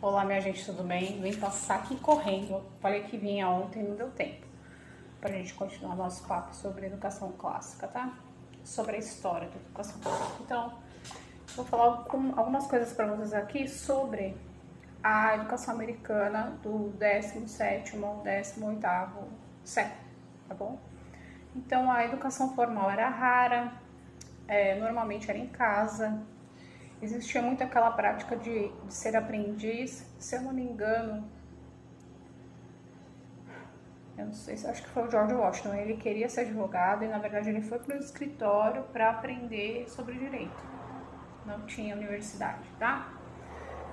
Olá, minha gente, tudo bem? Vim passar aqui correndo. Falei que vinha ontem, não deu tempo. Pra gente continuar nosso papo sobre educação clássica, tá? Sobre a história da educação clássica. Então, vou falar algumas coisas para vocês aqui sobre a educação americana do 17º ao 18º século, tá bom? Então, a educação formal era rara, normalmente era em casa. Existia muito aquela prática de ser aprendiz. Se eu não me engano, eu não sei, acho que foi o George Washington. Ele queria ser advogado e, na verdade, ele foi para o escritório para aprender sobre direito. Não tinha universidade, tá?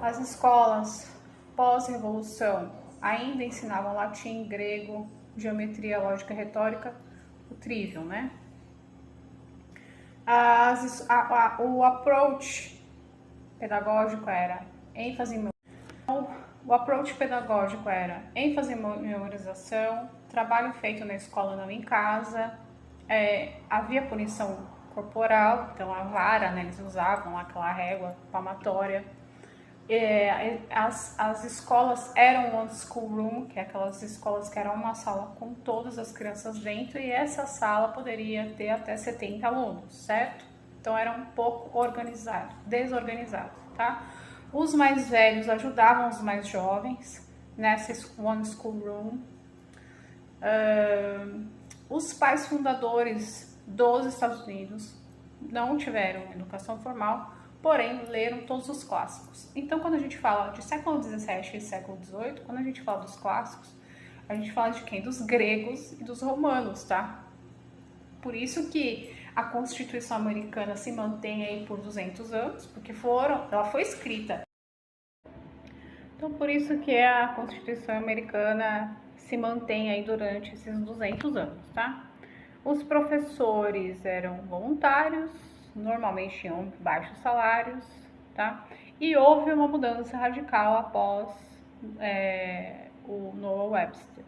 As escolas pós-revolução ainda ensinavam latim, grego, geometria, lógica, retórica, o trivium, né? O approach pedagógico era ênfase em memorização, trabalho feito na escola, não em casa. Havia punição corporal, então a vara, né, eles usavam aquela régua palmatória. As escolas eram one school room, que é aquelas escolas que eram uma sala com todas as crianças dentro, e essa sala poderia ter até 70 alunos, certo? Então era um pouco desorganizado, tá? Os mais velhos ajudavam os mais jovens nessa one school room. Os pais fundadores dos Estados Unidos não tiveram educação formal, porém leram todos os clássicos. Então, quando a gente fala de século XVII e século XVIII, quando a gente fala dos clássicos, a gente fala de quem? Dos gregos e dos romanos, tá? Por isso que a Constituição americana se mantém aí por 200 anos, porque ela foi escrita. Então, por isso que a Constituição americana se mantém aí durante esses 200 anos, tá? Os professores eram voluntários, normalmente tinham baixos salários, tá? E houve uma mudança radical após o Noah Webster.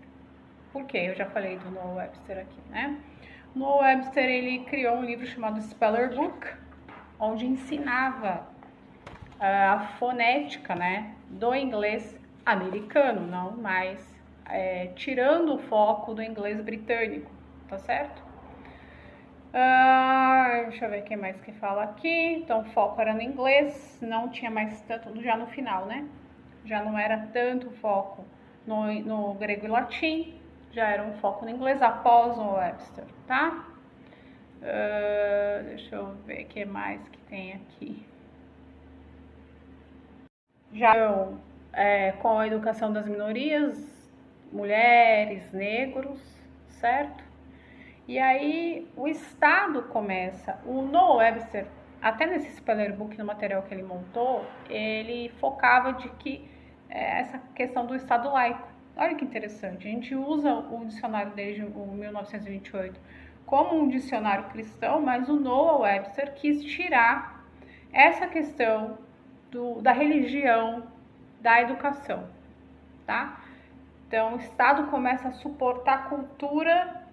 Por quê? Eu já falei do Noah Webster aqui, né? O Noah Webster, ele criou um livro chamado Speller Book, onde ensinava a fonética, né, do inglês americano, não mais tirando o foco do inglês britânico, tá certo? Deixa eu ver quem mais que fala aqui. Então, o foco era no inglês, não tinha mais tanto, já no final, né? Já não era tanto foco no grego e latim, já era um foco no inglês após o Webster, tá? Deixa eu ver o que mais que tem aqui. Já com a educação das minorias, mulheres, negros, certo? E aí o Estado começa, o Noah Webster, até nesse Speller Book, no material que ele montou, ele focava de que essa questão do Estado laico. Olha que interessante, a gente usa o dicionário desde o 1928 como um dicionário cristão, mas o Noah Webster quis tirar essa questão da religião, da educação, tá? Então o Estado começa a suportar a cultura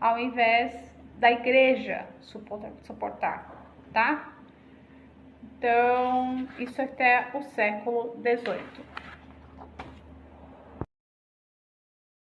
ao invés da igreja suportar, tá? Então, isso até o século XVIII.